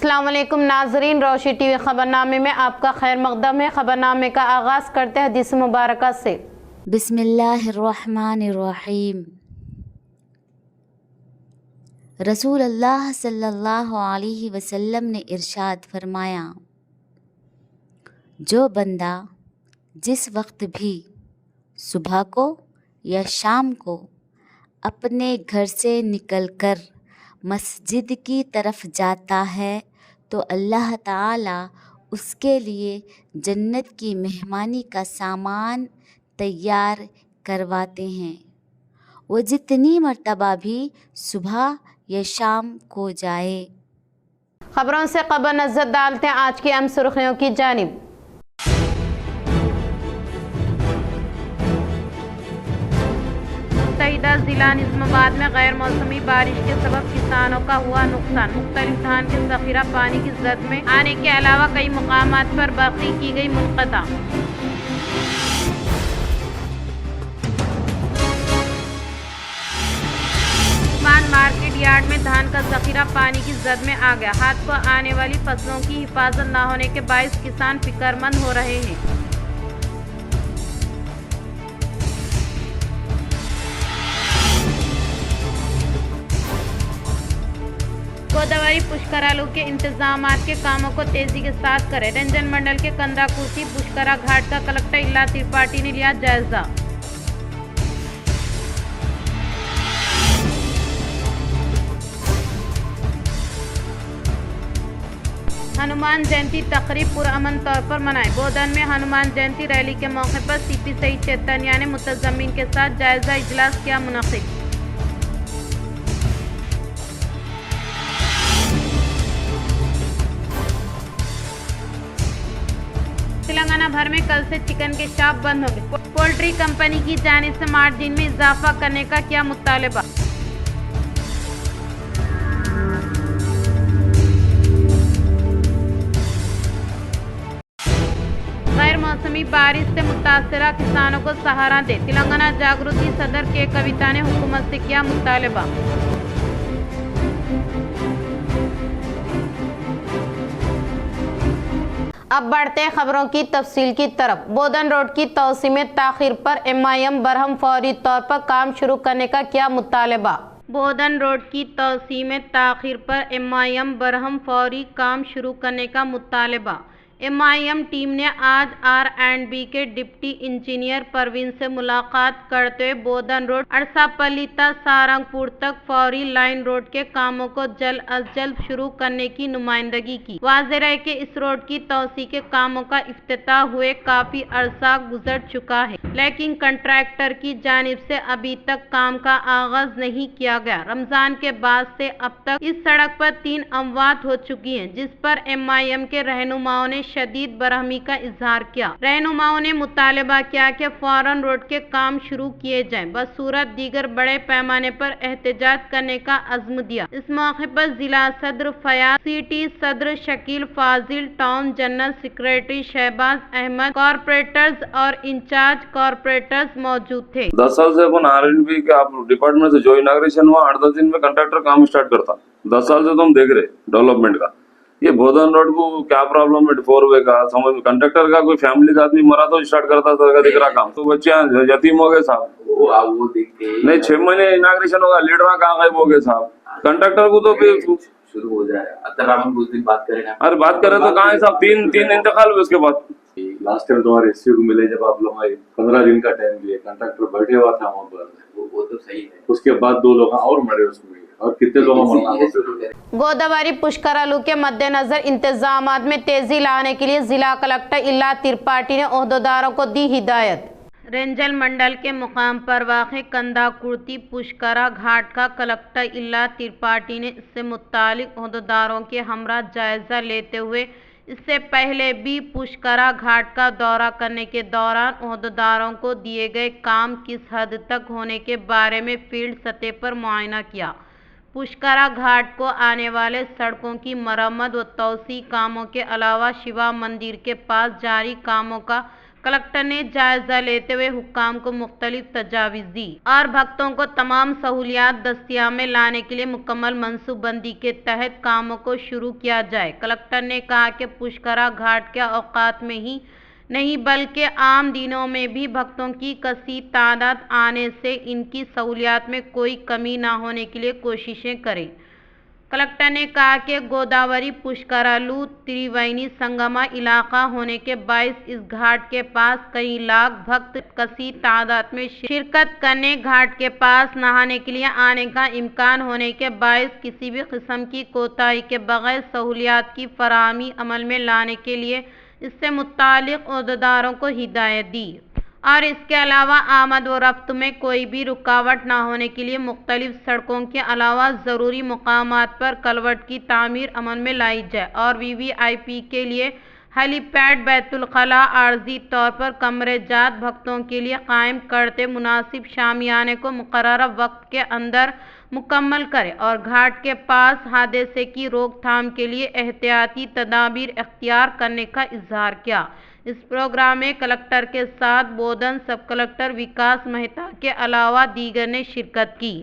अस्सलाम वालेकुम नाजरीन, रोशी टीवी खबरनामे में आपका खैर मकदम है। खबरनामे का आगाज़ करते हैं हदीस मुबारका से। बिस्मिल्लाहिर्रहमानिर्रहीम। रसूल अल्लाह सल्लल्लाहु अलैहि वसल्लम ने इरशाद फरमाया, जो बंदा जिस वक्त भी सुबह को या शाम को अपने घर से निकलकर मस्जिद की तरफ जाता है तो अल्लाह ताला उसके लिए जन्नत की मेहमानी का सामान तैयार करवाते हैं। वो जितनी मर्तबा भी सुबह या शाम को जाए। खबरों से कब्ल नजर डालते हैं आज की अहम सुर्खियों की जानिब। मुत्तहिदा जिला निज़ामाबाद में गैर मौसमी बारिश के सबब किसानों का हुआ नुकसान। मुख्तलिफ धान के ज़ख़ीरा पानी की जद में आने के अलावा कई मुकामात पर बर्क़ी की गई मुनक़ता। मार्केट यार्ड में धान का ज़ख़ीरा पानी की जद में आ गया। हाथ को आने वाली फसलों की हिफाजत न होने के बाइस किसान फिक्रमंद हो रहे हैं। गोदावरी पुष्करालू के इंतजामात के कामों को तेजी के साथ करें। रंजन मंडल के कंदाकुर्ती पुष्करा घाट का कलेक्टर इल्ला त्रिपाठी ने लिया जायजा। हनुमान जयंती तकरीब पुरअमन तौर पर मनाई। बोधन में हनुमान जयंती रैली के मौके पर सीपी सईद चैतन्या ने मुतज़म्मिन के साथ जायजा इजलास किया मुनक़िद। तेलंगाना भर में कल से चिकन के शॉप बंद होंगे। पोल्ट्री कंपनी की जानिब से मार्जिन में इजाफा करने का किया मुतालबा। गैर मौसमी बारिश से मुतासरा किसानों को सहारा दे। तेलंगाना जागृति सदर के कविता ने हुकूमत से किया मुतालबा। अब बढ़ते हैं खबरों की तफसील की तरफ। बोधन रोड की तोसी में ताखीर पर MIM बरहम फौरी तौर पर काम शुरू करने का किया मुतालबा। बोधन रोड की तोसी में ताखीर पर MIM बरहम फौरी काम शुरू करने का मुतालबा। MIM टीम ने आज R&B के डिप्टी इंजीनियर परवीन से मुलाकात करते हुए बोधन रोड अरसापल्ली सारंगपुर तक फौरी लाइन रोड के कामों को जल्द अज जल्द शुरू करने की नुमाइंदगी की। वाज़ेह है कि इस रोड की तोसी के कामों का इफ्तिताह हुए काफी अरसा गुजर चुका है, लेकिन कंट्रैक्टर की जानिब से अभी तक काम का आगाज नहीं किया गया। रमजान के बाद से अब तक इस सड़क पर 3 अमवात हो चुकी हैं, जिस पर MIM के रहनुमाओं ने शदीद बरहमी का इजहार किया। रहनुमाओं ने मुतालबा किया कि फौरन रोड के काम शुरू किए जाएं, बसूरत दीगर बड़े पैमाने पर एहतजाज करने का अज़्म दिया। इस मौके पर जिला सदर फयाज, सिटी सदर Shakeel Fazil, town general secretary Shahbaz Ahmed, corporators और इंचार्ज कॉर्पोरेटर्स मौजूद थे। 10 साल से अपन R&B के आप डिपार्टमेंट से जो इनाग्रेशन हुआ 8-10 दिन में कंट्रैक्टर काम स्टार्ट करता। 10 साल से तो हम देख रहे डेवलपमेंट का। ये बोधन रोड को क्या प्रॉब्लम है 4 वे का समझ में। कंट्रैक्टर का कोई फैमिली आदमी मरा तो स्टार्ट करता था दिख रहा काम। तो बच्चे यतीम हो गए साहब। वो देखते नहीं 6 महीने इनाग्रेशन होगा, लीडर कहाँ गायब हो गए साहब। कंट्रैक्टर को तो फिर शुरू हो जाए। हम कुछ दिन बात करें। अरे बात करें तो कहाँ है साहब, 3 इंतकाल हुए उसके बाद। लास्ट टाइम तुम्हारे SU को मिले जब आप लोग 15 दिन का टाइम दिए, कंट्रैक्टर बैठे हुआ था वहाँ पर। वो तो सही है। उसके बाद 2 लोग और मरे उसमें, और कितने लोग मरना। गोदावरी पुष्करालू के मद्देनजर इंतजामात में तेजी लाने के लिए जिला कलेक्टर इल्ला त्रिपाठी ने ओहदेदारों को दी हिदायत। रेंजल मंडल के मुकाम पर वाक़े कंदाकुर्ती पुष्करा घाट का कलेक्टर इल्ला त्रिपाठी ने इससे मुतालिक ओहदेदारों के हमरा जायजा लेते हुए इससे पहले भी पुष्करा घाट का दौरा करने के दौरान ओहदेदारों को दिए गए काम किस हद तक होने के बारे में फील्ड सतह पर मुआयना किया। पुष्करा घाट को आने वाले सड़कों की मरम्मत व तोसी कामों के अलावा शिवा मंदिर के पास जारी कामों का کلکٹر نے جائزہ لیتے ہوئے حکام کو مختلف تجاویز دی اور بھکتوں کو تمام سہولیات دستیاب میں لانے کے لیے مکمل منصوبہ بندی کے تحت کاموں کو شروع کیا جائے۔ کلکٹر نے کہا کہ پشکرا گھاٹ کے اوقات میں ہی نہیں بلکہ عام دنوں میں بھی بھکتوں کی کثیر تعداد آنے سے ان کی سہولیات میں کوئی کمی نہ ہونے کے لیے کوششیں کریں۔ کلکٹر نے کہا کہ گوداوری پشکرالو تریوینی سنگما علاقہ ہونے کے باعث اس گھاٹ کے پاس کئی لاکھ بھکت کثیر تعداد میں شرکت کرنے، گھاٹ کے پاس نہانے کے لیے آنے کا امکان ہونے کے باعث کسی بھی قسم کی کوتاہی کے بغیر سہولیات کی فراہمی عمل میں لانے کے لیے اس سے متعلق عہدیداروں کو ہدایت دی اور اس کے علاوہ آمد و رفت میں کوئی بھی رکاوٹ نہ ہونے کے لیے مختلف سڑکوں کے علاوہ ضروری مقامات پر کلورٹ کی تعمیر عمل میں لائی جائے اور VVIP کے لیے ہیلی پیڈ بیت الخلاء عارضی طور پر کمرے جات بھکتوں کے لیے قائم کرتے مناسب شامیانے کو مقررہ وقت کے اندر مکمل کرے اور گھاٹ کے پاس حادثے کی روک تھام کے لیے احتیاطی تدابیر اختیار کرنے کا اظہار کیا۔ اس پروگرام میں کلکٹر کے ساتھ بودن سب کلکٹر وکاس مہتا کے علاوہ دیگر نے شرکت کی۔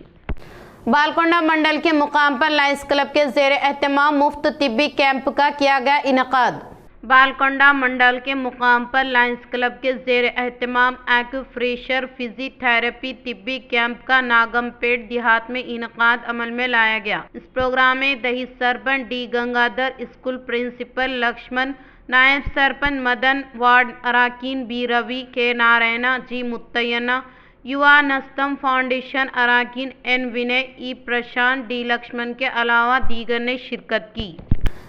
بالکنڈہ منڈل کے مقام پر لائنز کلب کے زیر اہتمام مفت طبی کیمپ کا کیا گیا انعقاد۔ بالکنڈہ منڈل کے مقام پر لائنز کلب کے زیر اہتمام ایکوپریشر فزی تھراپی طبی کیمپ کا ناگم پیٹ دیہات میں انعقاد عمل میں لایا گیا۔ اس پروگرام میں دیہی sarpanch D Gangadhar, school principal Laxman, نائب سرپنچ مدن، وارڈ اراکین B Ravi, K Narayana, G Matina, Yuva Nestham foundation اراکین N Vinay, E Prashant, D Lakshman کے علاوہ دیگر نے شرکت کی۔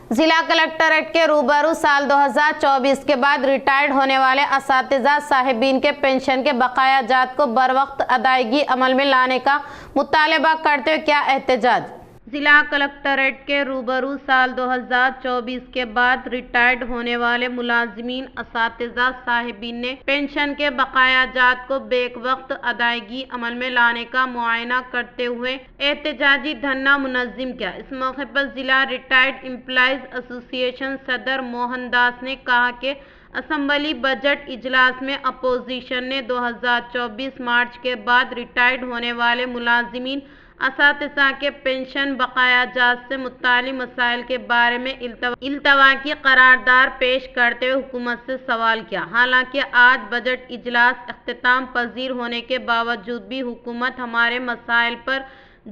ضلع کلکٹریٹ کے روبرو سال 2024 کے بعد ریٹائرڈ ہونے والے اساتذہ صاحبین کے پنشن کے بقایا جات کو بروقت ادائیگی عمل میں لانے کا مطالبہ کرتے ہوئے کیا احتجاج۔ ضلع کلکٹریٹ کے روبرو سال 2024 کے بعد ریٹائرڈ ہونے والے ملازمین اساتذہ صاحبین نے پنشن کے بقایا جات کو بیک وقت ادائیگی عمل میں لانے کا معائنہ کرتے ہوئے احتجاجی دھرنا منظم کیا۔ اس موقع پر ضلع ریٹائرڈ امپلائیز ایسوسی ایشن صدر موہن داس نے کہا کہ اسمبلی بجٹ اجلاس میں اپوزیشن نے 2024 مارچ کے بعد ریٹائرڈ ہونے والے ملازمین اساتذہ کے پنشن بقایا جات سے متعلق مسائل کے بارے میں التوا کی قرارداد پیش کرتے ہوئے حکومت سے سوال کیا۔ حالانکہ آج بجٹ اجلاس اختتام پذیر ہونے کے باوجود بھی حکومت ہمارے مسائل پر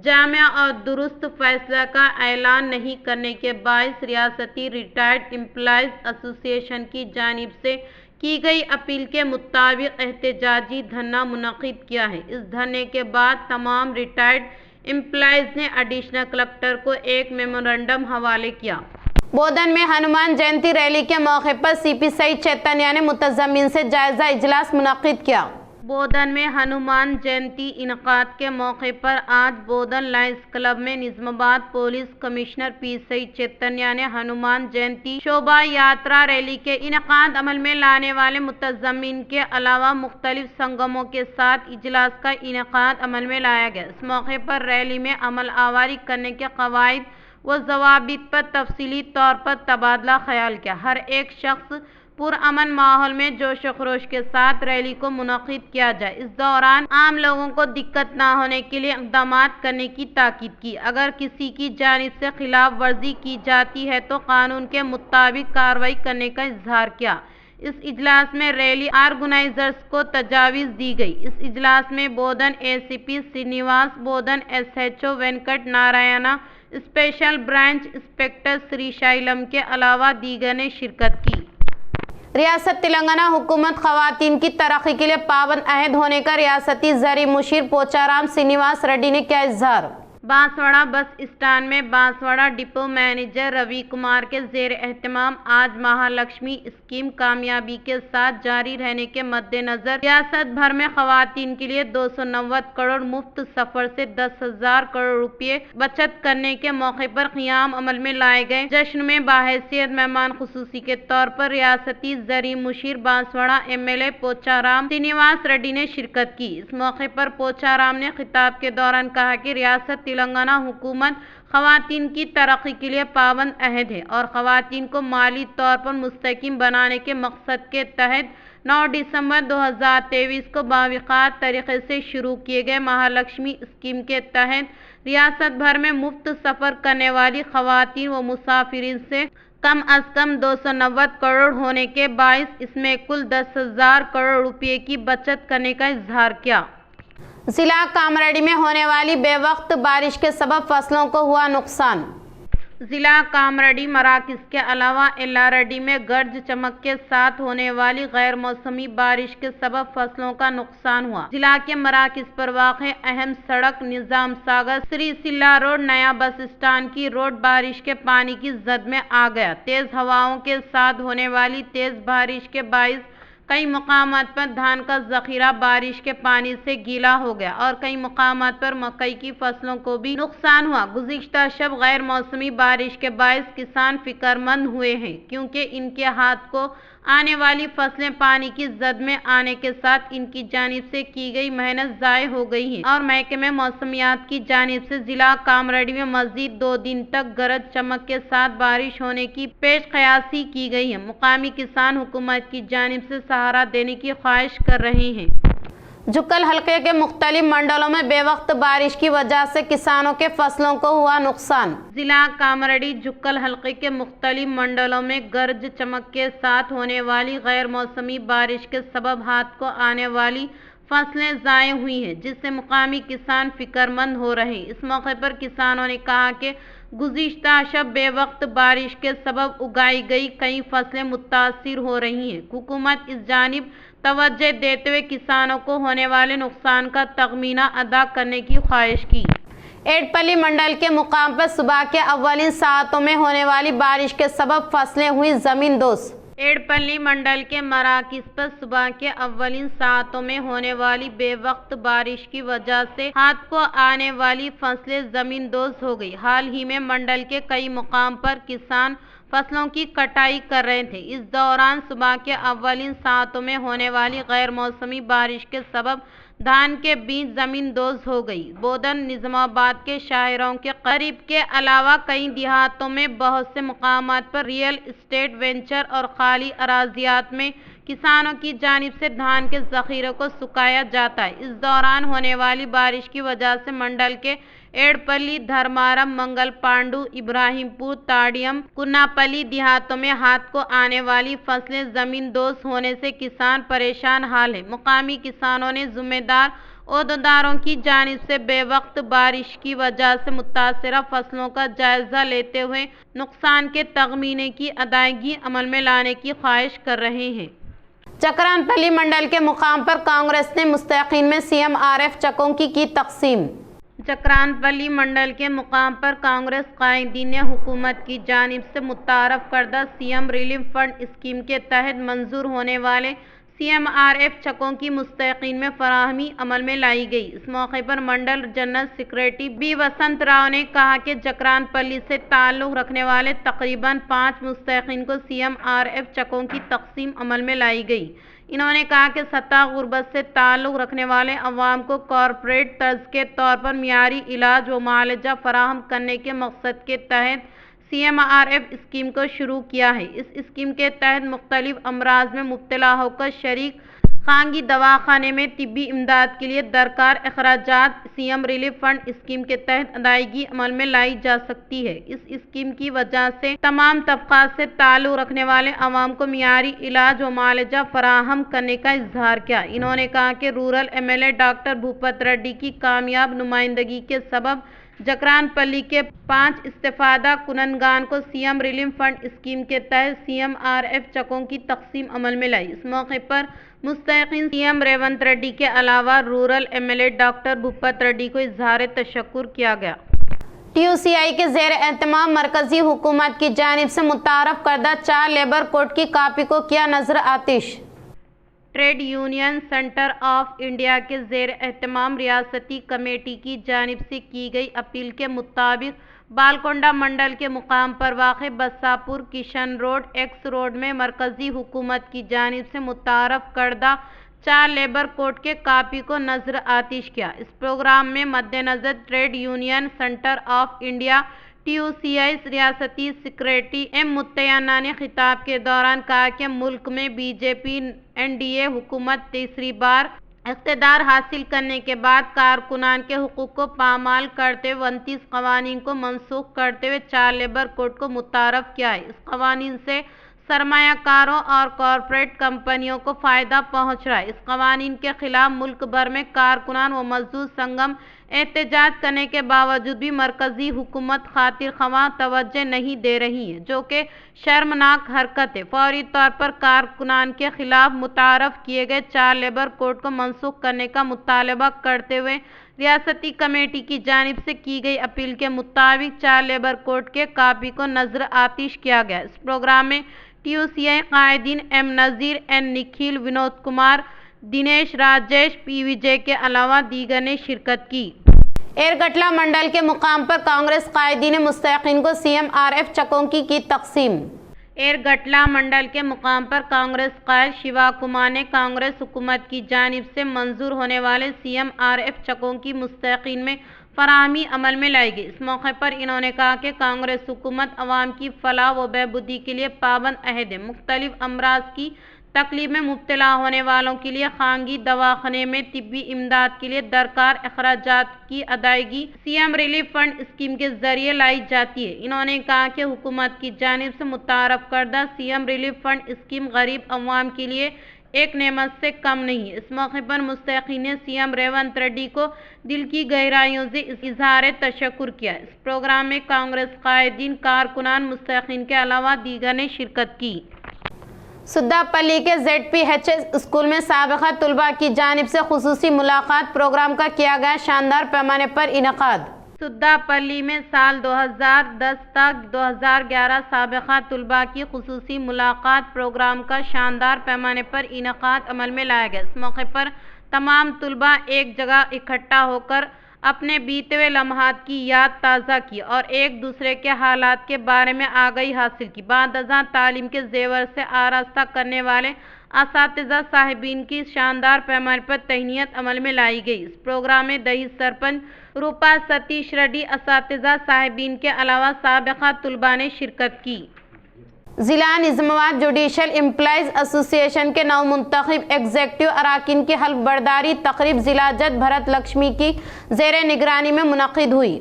جامع اور درست فیصلہ کا اعلان نہیں کرنے کے باعث ریاستی ریٹائرڈ امپلائیز ایسوسی ایشن کی جانب سے کی گئی اپیل کے مطابق احتجاجی دھرنا منعقد کیا ہے۔ اس دھرنے کے بعد تمام ریٹائرڈ امپلائیز نے ایڈیشنل کلکٹر کو ایک میمورنڈم حوالے کیا۔ بودن میں ہنومان جینتی ریلی کے موقع پر CP سعید چیتنیا نے متضمن سے جائزہ اجلاس منعقد کیا۔ بودن میں ہنومان جینتی انعقاد کے موقع پر آج بودن لائنز کلب میں نظام آباد پولیس کمشنر P سعید چیتنیا نے ہنومان جینتی شوبھا یاترا ریلی کے انعقاد عمل میں لانے والے متضمن کے علاوہ مختلف سنگموں کے ساتھ اجلاس کا انعقاد عمل میں لایا گیا۔ اس موقع پر ریلی میں عمل آوری کرنے کے قواعد و ضوابط پر تفصیلی طور پر تبادلہ خیال کیا۔ ہر ایک شخص پرامن ماحول میں جوش و خروش کے ساتھ ریلی کو منعقد کیا جائے۔ اس دوران عام لوگوں کو دقت نہ ہونے کے لیے اقدامات کرنے کی تاکید کی۔ اگر کسی کی جانب سے خلاف ورزی کی جاتی ہے تو قانون کے مطابق کارروائی کرنے کا اظہار کیا۔ اس اجلاس میں ریلی آرگنائزرز کو تجاویز دی گئی۔ اس اجلاس میں Bodhan ACP Srinivas, Bodhan SHO Venkat Narayana, special branch inspector Sri Shailam کے علاوہ دیگر نے شرکت کی۔ ریاست تلنگانہ حکومت خواتین کی ترقی کے لیے پابند عہد ہونے کا ریاستی زرعی مشیر پوچارام سرینیواس ریڈی نے کیا اظہار۔ بانسواڑہ بس اسٹانڈ میں بانسواڑہ ڈپو مینیجر روی کمار کے زیر اہتمام آج مہالکشمی اسکیم کامیابی کے ساتھ جاری رہنے کے مدنظر ریاست بھر میں خواتین کے لیے 290 کروڑ مفت سفر سے 10,000 کروڑ روپے بچت کرنے کے موقع پر قیام عمل میں لائے گئے جشن میں بحیثیت مہمان خصوصی کے طور پر ریاستی زرعی مشیر بانسواڑہ MLA پوچارام سرینیواس ریڈی نے شرکت کی۔ اس موقع پر پوچارام نے خطاب کے دوران کہا کہ ریاست تلنگانہ حکومت خواتین کی ترقی کے لیے پابند عہد ہے اور خواتین کو مالی طور پر مستحکم بنانے کے مقصد کے تحت 9 दिसंबर 2023 को बावक़ार तरीके से शुरू किए गए महालक्ष्मी स्कीम के तहत रियासत भर में मुफ्त सफ़र करने वाली ख़वातीन व मुसाफिरीन से कम अज़ कम 290 करोड़ होने के बाइस इसमें कुल 10,000 करोड़ रुपये की बचत करने का इजहार किया। जिला कामरेडी में होने वाली बेवक्त बारिश के सबब फसलों को हुआ नुकसान। जिला कामरेडी मराकज़ के अलावा एल्लारेडी में गरज चमक के साथ होने वाली गैर मौसमी बारिश के सबब फसलों का नुकसान हुआ। जिला के मराकज़ पर वाक़े अहम सड़क निज़ाम सागर श्री सिल्ला रोड नया बस स्टैंड की रोड बारिश के पानी की जद में आ गया। तेज़ हवाओं के साथ होने वाली तेज़ बारिश के बाइस कई मकामात पर धान का ज़ख़ीरा बारिश के पानी से गीला हो गया और कई मकामात पर मकई की फसलों को भी नुकसान हुआ। गुज़िश्ता शब गैर मौसमी बारिश के बायस किसान फिक्रमंद हुए हैं क्योंकि इनके हाथ को आने वाली फसलें पानी की जद में आने के साथ इनकी जानिब से की गई मेहनत ज़ाय हो गई है और महकमे मौसमियात की जानिब से ज़िला कामरेडी में मज़ीद 2 दिन तक गरज चमक के साथ बारिश होने की पेश क़यासी की गई है। मुकामी किसान हुकूमत की जानिब से सहारा देने की ख्वाहिश कर रहे हैं। जुक्कल हलके के मुख्तलिफ मंडलों में बेवक्त बारिश की वजह से किसानों के फसलों को हुआ नुकसान। जिला कामरेडी जुक्कल हलके के मुख्तलिफ मंडलों में गरज चमक के साथ होने वाली गैर मौसमी बारिश के सबब हाथ को आने वाली फसलें ज़ाय हुई हैं जिससे मुकामी किसान फिक्रमंद हो रहे हैं। इस मौके पर किसानों ने कहा कि गुज़िश्ता शब बेवक्त बारिश के सबब उगाई गई कई फसलें मुतासिर हो रही हैं। हुकूमत इस जानिब तवज्जो देते हुए किसानों को होने वाले नुकसान का तख़मीना अदा करने की ख्वाहिश की। एडपल्ली मंडल के मुकाम पर सुबह के अव्वलिन सातों में होने वाली बारिश के सबब फसलें हुई ज़मींदोज़। एडपल्ली मंडल के मराकज़ पर सुबह के अव्वलिन सातों में होने वाली बेवक्त बारिश की वजह से हाथ को आने वाली फसलें ज़मींदोज़ हो गई। हाल ही में मंडल के कई मुकाम पर किसान फसलों की कटाई कर रहे थे। इस दौरान सुबह के अव्वलिन सातों में होने वाली गैर मौसमी बारिश के सबब धान के बीज ज़मींदोज़ हो गई। बोधन निज़ामाबाद के शाहरों के करीब के अलावा कई देहातों में बहुत से मकामात पर रियल इस्टेट वेंचर और खाली अराजियात में किसानों की जानिब से धान के ज़ख़ीरे को सुखाया जाता है। इस दौरान होने वाली बारिश की वजह से मंडल के एडपल्ली, धर्मारम, मंगल पांडु, इब्राहिमपुर, ताड़ियम, कुन्नापल्ली देहातों में हाथ को आने वाली फसलें ज़मींदोज़ होने से किसान परेशान हाल है। मुकामी किसानों ने ज़िम्मेदार ओहदेदारों की जानिब से बेवक्त बारिश की वजह से मुतासरा फसलों का जायज़ा लेते हुए नुकसान के तख़मीने की अदायगी अमल में लाने की ख्वाहिश कर रहे हैं। चक्रानपल्ली मंडल के मुकाम पर कांग्रेस ने मुस्तकीन में CMRF चकों की तकसीम। चक्रानपल्ली मंडल के मुकाम पर कांग्रेस कायदीन ने हुकूमत की जानिब से मुतारफ़ करदा CM रिलीफ फंड स्कीम के तहत मंजूर होने वाले CMRF चकों की मुस्तकीन में फराहमी अमल में लाई गई। इस मौके पर मंडल जनरल सेक्रेटरी B वसंत राव ने कहा कि चक्रानपल्ली से ताल्लुक़ रखने वाले तकरीबन 5 मुस्तकीन को CMRF चकों की तकसीम अमल में लाई गई। इन्होंने कहा कि सतह गुर्बत से ताल्लुक़ रखने वाले अवाम को कॉरपोरेट तर्ज के तौर पर मियारी इलाज व मुआलजा फराहम करने के मकसद के तहत CMRF स्कीम को शुरू किया है। इस स्कीम के तहत मुख्तलिफ अमराज में मुब्तला होकर शरीक खानगी दवाखाने में तिब्बी इमदाद के लिए दरकार अखराजात CM रिलीफ फंड स्कीम के तहत अदायगी अमल में लाई जा सकती है। इस स्कीम की वजह से तमाम तबक़ात से ताल्लुक़ रखने वाले अवाम को मियारी इलाज व मुआलजा फराहम करने का इजहार किया। इन्होंने कहा कि rural MLA doctor Bhupat Reddy की कामयाब नुमाइंदगी के सबब चक्रानपल्ली के 5 इस्तेफादा कुननगान को CM रिलीफ फंड स्कीम के तहत CMRF चकों की तकसीम अमल में लाई। इस मौके पर मुस्तकीन CM रेवंत रेड्डी के अलावा rural MLA doctor Bhupat Reddy को इजहार तशक्कुर किया गया। TUCI के ज़ेर एहतमाम मरकज़ी हुकूमत की जानिब से मुतारफ़ करदा 4 लेबर कोड की कापी को किया नजर आतिश। Trade union centre of India के ज़ेर एहतमाम रियासती कमेटी की जानिब से की गई अपील के मुताबिक बालकोंडा मंडल के मुकाम पर वाक़ बसापुर किशन रोड X रोड में मरकज़ी हुकूमत की जानिब से मुतारफ़ करदा 4 लेबर कोड के कापी को नज़र आतिश किया। इस प्रोग्राम में मद्देनज़र trade union centre of India TUCI ریاستی سیکریٹری ایم متیانہ نے خطاب کے دوران کہا کہ ملک میں BJP NDA حکومت تیسری بار اقتدار حاصل کرنے کے بعد کارکنان کے حقوق کو پامال کرتے ہوئے 29 قوانین کو منسوخ کرتے ہوئے 4 لیبر کوڈ کو متعارف کیا ہے۔ اس قوانین سے سرمایہ کاروں اور کارپوریٹ کمپنیوں کو فائدہ پہنچ رہا ہے۔ اس قوانین کے خلاف ملک بھر میں کارکنان و مزدور سنگم احتجاج کرنے کے باوجود بھی مرکزی حکومت خاطر خواہ توجہ نہیں دے رہی ہے، جو کہ شرمناک حرکت ہے۔ فوری طور پر کارکنان کے خلاف متعارف کیے گئے 4 لیبر کوڈ کو منسوخ کرنے کا مطالبہ کرتے ہوئے ریاستی کمیٹی کی جانب سے کی گئی اپیل کے مطابق 4 لیبر کوڈ کے کاپی کو نظر آتش کیا گیا۔ اس پروگرام میں TUCI قائدین M Nazir, N Nikhil, Vinod Kumar, Dinesh, Rajesh, PVJ کے علاوہ دیگر نے شرکت کی۔ ایرگٹلہ منڈل کے مقام پر کانگریس قائدین مستحقین کو CMRF چکوں کی تقسیم۔ ایرگٹلہ منڈل کے مقام پر کانگریس قائد شیوا کمار نے کانگریس حکومت کی جانب سے منظور ہونے والے CMRF چکوں کی مستحقین میں فراہمی عمل میں لائی گئی۔ اس موقع پر انہوں نے کہا کہ کانگریس حکومت عوام کی فلاح و بہبودی کے لیے پابند عہد ہے۔ مختلف امراض کی تکلیف میں مبتلا ہونے والوں کے لیے خانگی دواخانے میں طبی امداد کے لیے درکار اخراجات کی ادائیگی CM ریلیف فنڈ اسکیم کے ذریعے لائی جاتی ہے۔ انہوں نے کہا کہ حکومت کی جانب سے متعارف کردہ CM ریلیف فنڈ اسکیم غریب عوام کے لیے ایک نعمت سے کم نہیں ہے۔ اس موقع پر مستحقین نے CM ریونت ریڈی کو دل کی گہرائیوں سے اظہار تشکر کیا۔ اس پروگرام میں کانگریس قائدین، کارکنان، مستحقین کے علاوہ دیگر نے شرکت کی۔ سدہ پلی کے ZPHS اسکول میں سابقہ طلباء کی جانب سے خصوصی ملاقات پروگرام کا کیا گیا شاندار پیمانے پر انعقاد۔ سدہ پلی میں سال 2010 تک 2011 سابقہ طلباء کی خصوصی ملاقات پروگرام کا شاندار پیمانے پر انعقاد عمل میں لایا گیا۔ اس موقع پر تمام طلباء ایک جگہ اکٹھا ہو کر اپنے بیتے ہوئے لمحات کی یاد تازہ کی اور ایک دوسرے کے حالات کے بارے میں آگاہی حاصل کی۔ بعد ازاں تعلیم کے زیور سے آراستہ کرنے والے اساتذہ صاحبین کی شاندار پیمانے پر تہنیت عمل میں لائی گئی۔ اس پروگرام میں دیہی سرپنچ روپا ستیش ریڈی، اساتذہ صاحبین کے علاوہ سابقہ طلباء نے شرکت کی۔ ضلع نظام آباد جوڈیشل امپلائیز ایسوسی ایشن کے نو منتخب ایگزیکٹو اراکین کی حلف برداری تقریب ضلع جج بھرت لکشمی کی زیر نگرانی میں منعقد ہوئی۔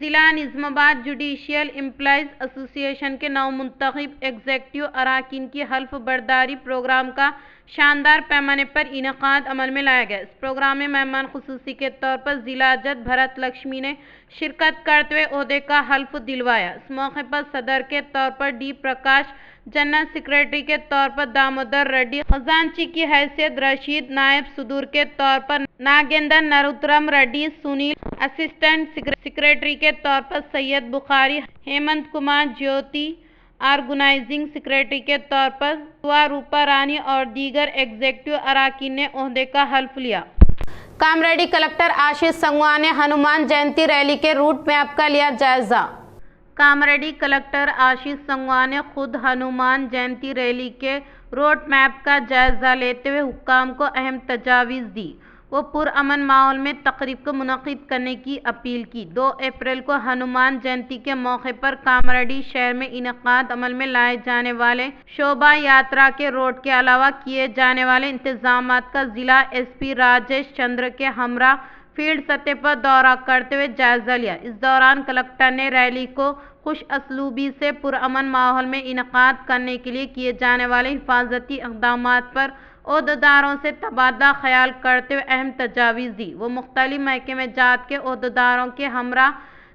ضلع نظام آباد جوڈیشل امپلائیز ایسوسی ایشن کے نو منتخب ایگزیکٹو اراکین کی حلف برداری پروگرام کا شاندار پیمانے پر انعقاد عمل میں لایا گیا۔ اس پروگرام میں مہمان خصوصی کے طور پر ضلع جج بھرت لکشمی نے شرکت کرتے ہوئے عہدے کا حلف دلوایا۔ اس موقع پر صدر کے طور پر ڈی پرکاش، جنرل سیکریٹری کے طور پر دامودر ریڈی، خزانچی کی حیثیت رشید، نائب صدور کے طور پر Nagendra نروتم ready, Sunil, assistant secretary کے طور پر سید بخاری، ہیمنت کمار، جیوتی، آرگنائزنگ سیکریٹری کے طور پر روپا رانی اور دیگر ایگزیکٹو اراکین نے عہدے کا حلف لیا۔ کامریڈی کلکٹر آشیش سنگوان نے ہنومان جینتی ریلی کے روٹ میپ کا لیا جائزہ۔ کامریڈی کلکٹر آشیش سنگوان نے خود ہنومان جینتی ریلی کے روٹ میپ کا جائزہ لیتے ہوئے حکام کو اہم تجاویز دی۔ وہ پرامن ماحول میں تقریب کو منعقد کرنے کی اپیل کی۔ 2 اپریل کو ہنومان جینتی کے موقع پر کامریڈی شہر میں انعقاد عمل میں لائے جانے والے شوبھا یاترا کے روٹ کے علاوہ کیے جانے والے انتظامات کا ضلع SP راجیش چندر کے ہمراہ فیلڈ سطح پر دورہ کرتے ہوئے جائزہ لیا۔ اس دوران کلکٹر نے ریلی کو خوش اسلوبی سے پرامن ماحول میں انعقاد کرنے کے لیے کیے جانے والے حفاظتی اقدامات پر عہدیداروں سے تبادلہ خیال کرتے ہوئے اہم تجاویز دی۔ وہ مختلف محکمہ جات کے عہدیداروں کے ہمراہ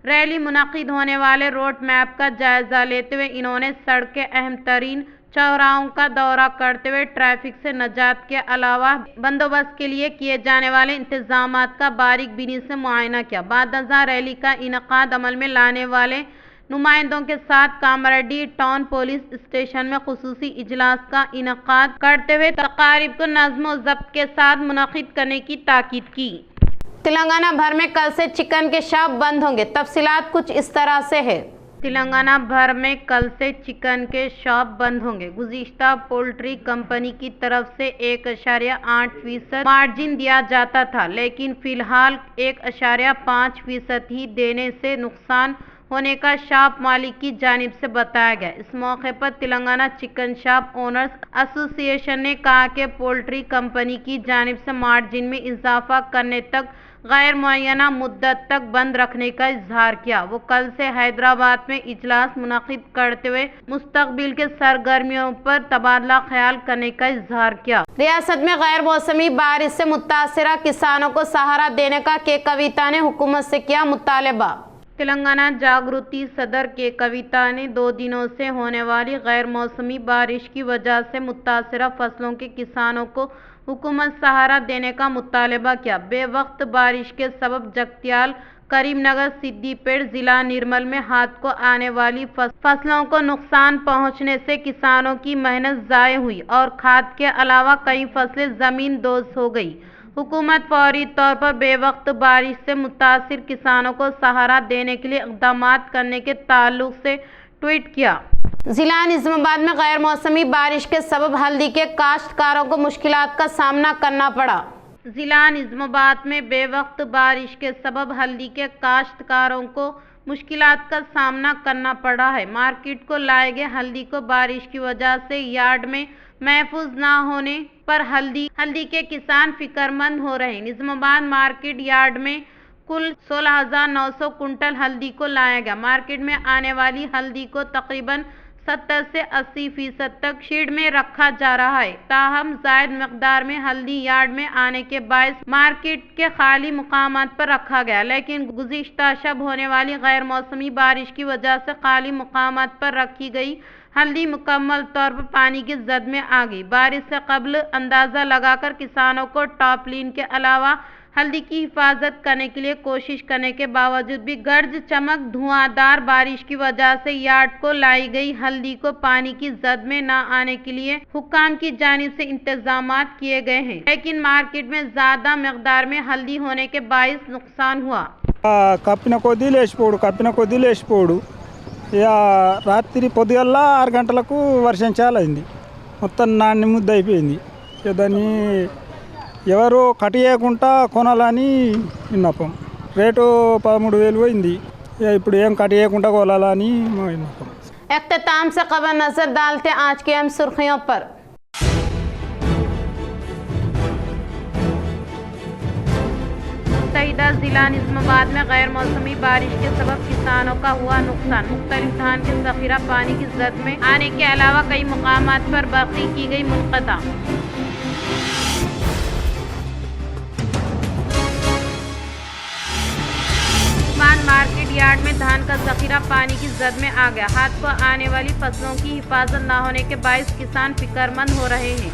ریلی منعقد ہونے والے روڈ میپ کا جائزہ لیتے ہوئے انہوں نے سڑک کے اہم ترین چوراہوں کا دورہ کرتے ہوئے ٹریفک سے نجات کے علاوہ بندوبست کے لیے کیے جانے والے انتظامات کا باریک بینی سے معائنہ کیا۔ بعد ازاں ریلی کا انعقاد عمل میں لانے والے نمائندوں کے ساتھ کامریڈی ٹاؤن پولیس اسٹیشن میں خصوصی اجلاس کا انعقاد کرتے ہوئے تقاریب کو نظم و ضبط کے ساتھ منعقد کرنے کی تاکید کی۔ تلنگانہ بھر میں کل سے چکن کے شاپ بند ہوں گے۔ تفصیلات کچھ اس طرح سے ہے۔ تلنگانہ بھر میں کل سے چکن کے شاپ بند ہوں گے۔ گزشتہ پولٹری کمپنی کی طرف سے 1.8% مارجن دیا جاتا تھا، لیکن فی الحال 1.5% ہی دینے سے نقصان होने का शॉप मालिक की जानिब से बताया गया। इस मौके पर Telangana chicken shop owners association ने कहा कि पोल्ट्री कंपनी की जानिब से मार्जिन में इजाफा करने तक गैर मुअय्यना मुद्दत तक बंद रखने का इजहार किया। वो कल से हैदराबाद में इजलास मुनक़िद करते हुए मुस्तक़बिल के सरगर्मियों पर तबादला ख्याल करने का इजहार किया। रियासत में गैर मौसमी बारिश से मुतासिरा किसानों को सहारा देने का के कविता ने हुकूमत से किया मुतालबा। तेलंगाना जागृति सदर के कविता ने 2 दिनों से होने वाली गैर मौसमी बारिश की वजह से मुतासिरा फसलों के किसानों को हुकूमत सहारा देने का मुतालबा किया। बेवक्त बारिश के सबब जगत्याल, करीमनगर, सिद्दीपेट जिला निर्मल में हाथ को आने वाली फसलों को नुकसान पहुंचने से किसानों की मेहनत ज़ाय हुई और खाद के अलावा कई फसलें ज़मीन दोज़ हो गई। हुकूमत फौरी तौर पर बेवक्त बारिश से मुतासिर किसानों को सहारा देने के लिए इक़दामात करने के ताल्लुक से ट्वीट किया। जिला निज़ामाबाद में गैर मौसमी बारिश के सबब हल्दी के काश्तकारों को मुश्किलात का सामना करना पड़ा। जिला निज़ामाबाद में बेवक्त बारिश के सबब हल्दी के काश्तकारों को मुश्किलात का सामना करना पड़ा है। मार्केट को लाए गए हल्दी को बारिश की वजह से यार्ड में महफूज ना होने पर हल्दी के किसान फिक्रमंद हो रहे हैं। निज़ामाबाद मार्केट यार्ड में कुल 16,900 कुंटल हल्दी को लाया गया। मार्केट में आने वाली हल्दी को तकरीबन 70 से 80% तक शीड में रखा जा रहा है। ताहम जायद मकदार में हल्दी यार्ड में आने के बायस मार्केट के खाली मुकामात पर रखा गया, लेकिन गुज़िश्ता शब होने वाली गैर मौसमी बारिश की वजह से खाली मुकामात पर रखी गई हल्दी मुकम्मल तौर पर पानी की जद में आ गई। बारिश से कबल अंदाज़ा लगाकर किसानों को टॉपलिन के अलावा हल्दी की हिफाजत करने के लिए कोशिश करने के बावजूद भी गर्ज चमक धुआंधार बारिश की वजह से यार्ड को लाई गई हल्दी को पानी की जद में न आने के लिए हुक्काम की जानिब से इंतजामात किए गए हैं, लेकिन मार्केट में ज़्यादा मकदार में हल्दी होने के बायस नुकसान हुआ। కప్పిన కొద్దీ లేచిపోడు ఇక రాత్రి పొద్దుగల్లా 6 గంటలకు వర్షం చాలా అయింది, మొత్తం నాన్ని ముద్ద అయిపోయింది. ఇక దాన్ని ఎవరు కట్ చేయకుండా కొనాలని విన్నపం. రేటు 13,000 పోయింది. ఇక ఇప్పుడు ఏం కట్ చేయకుండా కొనాలని మా విన్నపం. इख्तिताम से खबर नजर डालते आज की अहम सुर्खियों पर। मुत्तहिदा जिला निज़ामाबाद में गैर मौसमी बारिश के सबब किसानों का हुआ नुकसान। मुख्तलिफ धान के ज़ख़ीरा पानी की जद में आने के अलावा कई मुकामात पर बर्क़ी की गई मुनक़ता। मार्केट यार्ड में धान का ज़ख़ीरा पानी की जद में आ गया। हाथ को आने वाली फसलों की हिफाजत न होने के बायस किसान फिक्रमंद हो रहे हैं।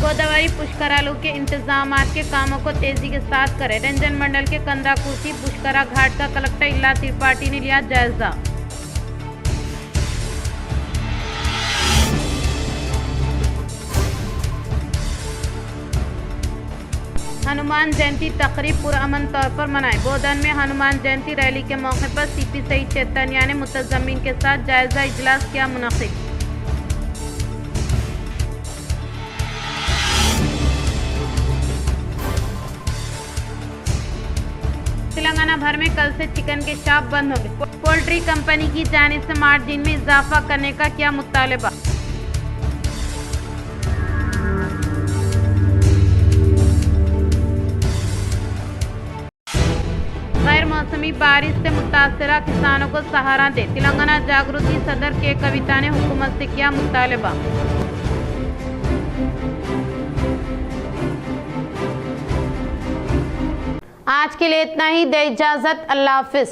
गोदावरी पुष्करालू के इंतजामात के कामों को तेजी के साथ करें। रंजन मंडल के कंदाकुर्सी पुष्करा घाट का कलेक्टर इल्ला त्रिपाठी ने लिया जायजा। हनुमान जयंती तकरीब पुरअमन तौर पर मनाए। बोधन में हनुमान जयंती रैली के मौके पर सीपी सईद चैतन्या ने मुतज़म्मिन के साथ जायजा इजलास किया मुनक़िद। तेलंगाना भर में कल से चिकन के शॉप बंद होंगे। पोल्ट्री कंपनी की जानिब से मार्जिन में इजाफा करने का किया मुतालबा। गैर मौसमी बारिश से मुतासरा किसानों को सहारा दे। तेलंगाना जागृति सदर के कविता ने हुकूमत से किया मुतालबा। आज के लिए इतना ही, दे इजाजत, अल्लाह हाफिज।